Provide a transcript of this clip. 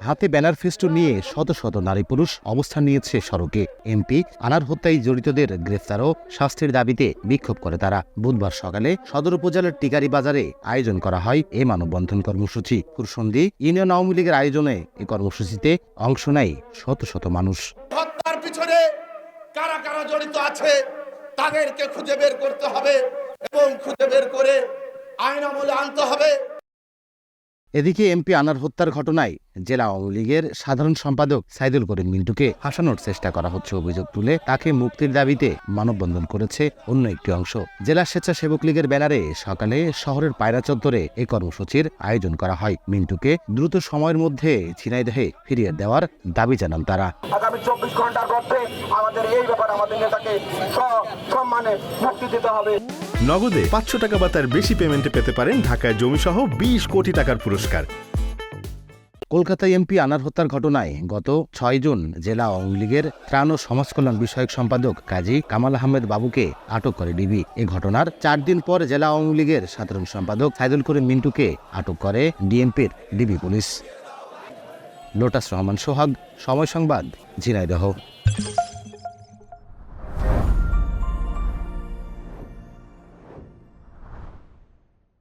হাতে banner festoon নিয়ে শত শত নারী পুরুষ অবস্থান নিয়েছে সড়কে। এমপি আনার হত্যায় জড়িতদের গ্রেফতার ও শাস্তির দাবিতে বিক্ষোভ করে তারা। বুধবার সকালে সদর উপজেলার টিকারি বাজারে আয়োজন করা হয় এ মানববন্ধন কর্মসূচি। ফুরসন্দি ইউনিয়ন আওয়ামী লীগের আয়োজনে এই কর্মসূচিতে অংশ নেয় শত শত মানুষ। হত্যার পিছনে কারা কারা জড়িত আছে তাদেরকে খুঁজে বের করতে হবে এবং খুঁজে বের করে আইন আমলে আনতে হবে। এদিকে এমপি আনার হত্যার ঘটনায় জেলা আওয়ামী লীগের সাধারণ সম্পাদক সাইদুল করিম মিন্টুকে ফাঁসানোর চেষ্টা করা হচ্ছে অভিযোগ তুলে তাকে মুক্তির দাবিতে মানববন্ধন করেছে অন্য একটি অংশ। জেলা স্বেচ্ছাসেবক লীগের ব্যানারে সকালে শহরের পায়রা চত্বরে এই কর্মসূচির আয়োজন করা হয়। মিন্টুকে দ্রুত সময়ের মধ্যে ঝিনাইদহে ফিরিয়ে দেওয়ার দাবি জানান তারা। আগামী 24 ঘন্টার মধ্যে আমাদের এই ব্যাপারে আমাদের নেতাকে সম্মানে মুক্তি দিতে হবে। নগদে 500 টাকা বা তার বেশি পেমেন্টে পেতে পারেন ঢাকায় জমিসহ 20 কোটি টাকার পুরস্কার। কলকাতায় এমপি আনার হত্যার ঘটনায় গত 6 জুন জেলা আওয়ামী লীগের ত্রাণ ও সমাজ কল্যাণ বিষয়ক সম্পাদক কাজী কামাল আহমেদ বাবুকে আটক করে ডিবি। এ ঘটনার 4 দিন পর জেলা আওয়ামী লীগের সাধারণ সম্পাদক সাইদুল করিম মিন্টুকে আটক করে ডিএমপির ডিবি পুলিশ। লোটাস রহমান সোহাগ, সময় সংবাদ, ঝিনাইদহ।